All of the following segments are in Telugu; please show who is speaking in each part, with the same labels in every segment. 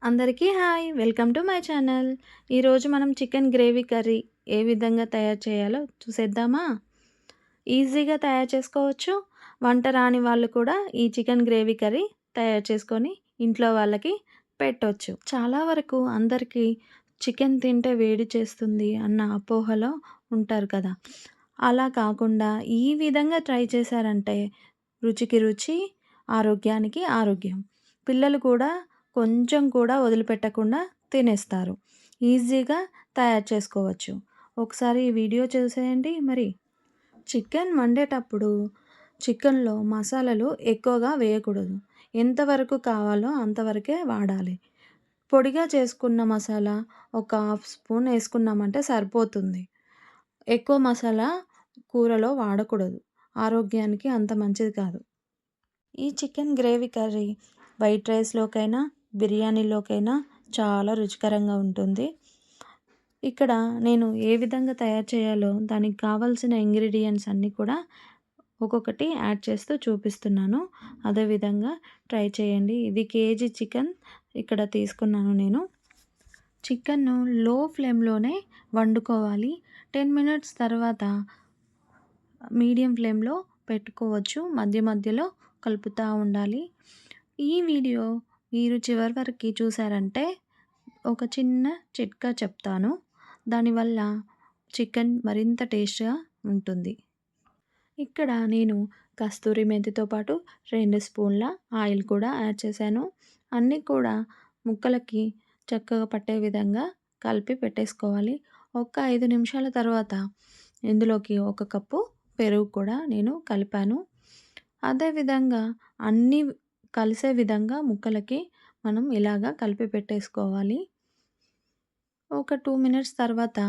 Speaker 1: అందరికీ hi! Welcome to my channel. ఈరోజు మనం చికెన్ గ్రేవీ కర్రీ ఏ విధంగా తయారు చేయాలో చూసేద్దామా? ఈజీగా తయారు చేసుకోవచ్చు. వంట రాని వాళ్ళు కూడా ఈ చికెన్ గ్రేవీ కర్రీ తయారు చేసుకొని ఇంట్లో వాళ్ళకి పెట్టొచ్చు. చాలా వరకు అందరికీ చికెన్ తింటే వేడి చేస్తుంది అన్న అపోహలో ఉంటారు కదా! అలా కాకుండా ఈ విధంగా ట్రై చేశారంటే రుచికి రుచి, ఆరోగ్యానికి ఆరోగ్యం. పిల్లలు కూడా కొంచెం కూడా వదిలిపెట్టకుండా తినేస్తారు. ఈజీగా తయారు చేసుకోవచ్చు. ఒకసారి ఈ వీడియో చూసేయండి మరి. చికెన్ వండేటప్పుడు చికెన్‌లో మసాలాలు ఎక్కువగా వేయకూడదు. ఎంతవరకు కావాలో అంతవరకే వాడాలి. పొడిగా చేసుకున్న మసాలా ఒక హాఫ్ స్పూన్ ఏసుకున్నామంటే సరిపోతుంది. ఎక్కువ మసాలా కూరలో వాడకూడదు. ఆరోగ్యానికి అంత మంచిది కాదు. ఈ చికెన్ గ్రేవీ కర్రీ వైట్ రైస్‌లోకైనా, బిర్యానీలోకైనా చాలా రుచికరంగా ఉంటుంది. ఇక్కడ నేను ఏ విధంగా తయారు చేయాలో దానికి కావాల్సిన ఇంగ్రీడియెంట్స్ అన్నీ కూడా ఒక్కొక్కటి యాడ్ చేస్తూ చూపిస్తున్నాను. అదే విధంగా ట్రై చేయండి. ఇది కేజీ చికెన్ ఇక్కడ తీసుకున్నాను నేను. చికెన్‌ను లో ఫ్లేమ్‌లోనే వండుకోవాలి. 10 మినిట్స్ తర్వాత మీడియం ఫ్లేమ్‌లో పెట్టుకోవచ్చు. మధ్య మధ్యలో కలుపుతా ఉండాలి. ఈ వీడియో మీరు చివరి వరకి చూసారంటే ఒక చిన్న చిట్కా చెప్తాను. దానివల్ల చికెన్ మరింత టేస్ట్‌గా ఉంటుంది. ఇక్కడ నేను కస్తూరి మెంతితో పాటు 2 స్పూన్ల ఆయిల్ కూడా యాడ్ చేశాను. అన్నీ కూడా ముక్కలకి చక్కగా పట్టే విధంగా కలిపి పెట్టేసుకోవాలి. ఒక 5 నిమిషాల తర్వాత ఇందులోకి ఒక కప్పు పెరుగు కూడా నేను కలిపాను. అదే విధంగా అన్నీ కలిసే విధంగా ముక్కలకి మనం ఇలాగా కలిపి పెట్టేసుకోవాలి. ఒక 2 మినిట్స్ తర్వాత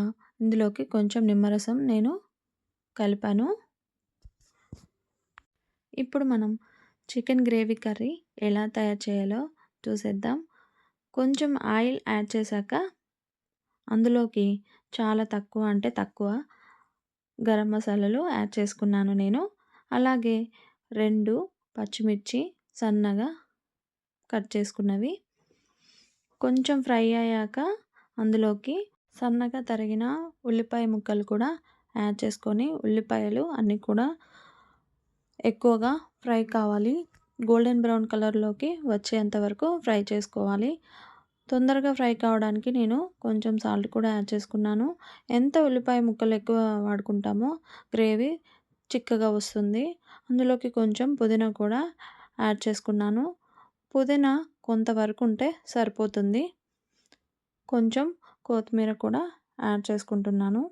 Speaker 1: ఇందులోకి కొంచెం నిమ్మరసం నేను కలిపాను. ఇప్పుడు మనం చికెన్ గ్రేవీ కర్రీ ఎలా తయారు చేయాలో చూసేద్దాం. కొంచెం ఆయిల్ యాడ్ చేశాక అందులోకి చాలా తక్కువ అంటే తక్కువ గరం మసాలాలు యాడ్ చేసుకున్నాను నేను. అలాగే 2 పచ్చిమిర్చి సన్నగా కట్ చేసుకున్నవి. కొంచెం ఫ్రై అయ్యాక అందులోకి సన్నగా తరిగిన ఉల్లిపాయ ముక్కలు కూడా యాడ్ చేసుకొని ఉల్లిపాయలు అన్నీ కూడా ఎక్కువగా ఫ్రై కావాలి. గోల్డెన్ బ్రౌన్ కలర్‌లోకి వచ్చేంత వరకు ఫ్రై చేసుకోవాలి. తొందరగా ఫ్రై కావడానికి నేను కొంచెం సాల్ట్ కూడా యాడ్ చేసుకున్నాను. ఎంత ఉల్లిపాయ ముక్కలు ఎక్కువ వాడుకుంటామో గ్రేవీ చిక్కగా వస్తుంది. అందులోకి కొంచెం పుదీనా కూడా యాడ్ చేసుకున్నాను. పుదీనా కొంతవరకు ఉంటే సరిపోతుంది. కొంచెం కొత్తిమీర కూడా యాడ్ చేసుకుంటున్నాను.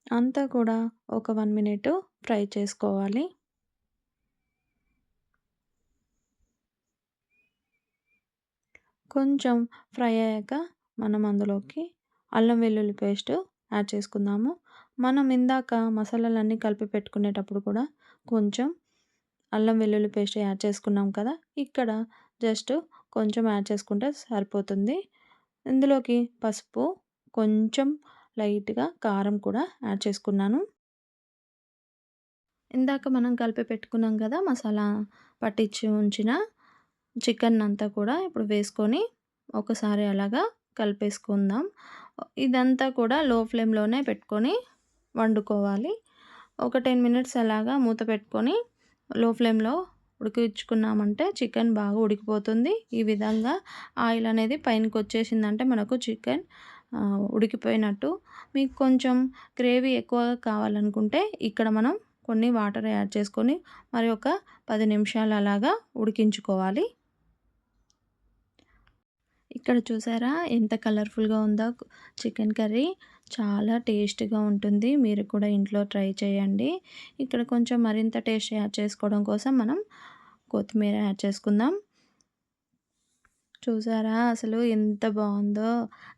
Speaker 1: అంతా కూడా ఒక 1 మినిట్ ఫ్రై చేసుకోవాలి. కొంచెం ఫ్రై అయ్యాక మనం అందులోకి అల్లం వెల్లుల్లి పేస్ట్ యాడ్ చేసుకుందాము. మనం ఇందాక మసాలాలన్నీ కలిపి పెట్టుకునేటప్పుడు కూడా కొంచెం అల్లం వెల్లుల్లి పేస్ట్ యాడ్ చేసుకున్నాం కదా! ఇక్కడ జస్ట్ కొంచెం యాడ్ చేసుకుంటే సరిపోతుంది. ఇందులోకి పసుపు, కొంచెం లైట్‌గా కారం కూడా యాడ్ చేసుకున్నాను. ఇందాక మనం కలిపి పెట్టుకున్నాం కదా! మసాలా పట్టించి ఉంచిన చికెన్ అంతా కూడా ఇప్పుడు వేసుకొని ఒకసారి అలాగా కలిపేసుకుందాం. ఇదంతా కూడా లో ఫ్లేమ్‌లోనే పెట్టుకొని వండుకోవాలి. ఒక 10 మినిట్స్ అలాగా మూత పెట్టుకొని లో ఫ్లేమ్‌లో ఉడికించుకున్నామంటే చికెన్ బాగా ఉడికిపోతుంది. ఈ విధంగా ఆయిల్ అనేది పైనకొచ్చేసిందంటే మనకు చికెన్ ఉడికిపోయినట్టు. మీకు కొంచెం గ్రేవీ ఎక్కువగా కావాలనుకుంటే ఇక్కడ మనం కొన్ని వాటర్ యాడ్ చేసుకొని మరి ఒక 10 నిమిషాలు అలాగా ఉడికించుకోవాలి. ఇక్కడ చూసారా ఎంత కలర్‌ఫుల్‌గా ఉందో చికెన్ కర్రీ. చాలా టేస్ట్‌గా ఉంటుంది. మీరు కూడా ఇంట్లో ట్రై చేయండి. ఇక్కడ కొంచెం మరింత టేస్ట్ యాడ్ చేసుకోవడం కోసం మనం కొత్తిమీర యాడ్ చేసుకుందాం. చూసారా అసలు ఎంత బావుందో,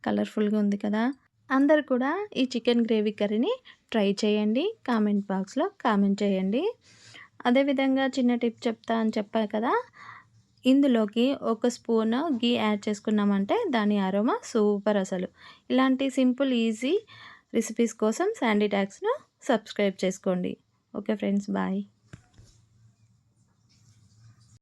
Speaker 1: కలర్‌ఫుల్‌గా ఉంది కదా! అందరూ కూడా ఈ చికెన్ గ్రేవీ కర్రీని ట్రై చేయండి. కామెంట్ బాక్స్‌లో కామెంట్ చేయండి. అదేవిధంగా చిన్న టిప్ చెప్తా అని చెప్పా కదా! ఇందులోకి ఒక స్పూను ఘీ యాడ్ చేసుకున్నామంటే దాని అరోమా సూపర్ అసలు. ఇలాంటి సింపుల్ ఈజీ రెసిపీస్ కోసం శాండీ టాక్స్‌ను సబ్స్క్రైబ్ చేసుకోండి. Okay friends, bye.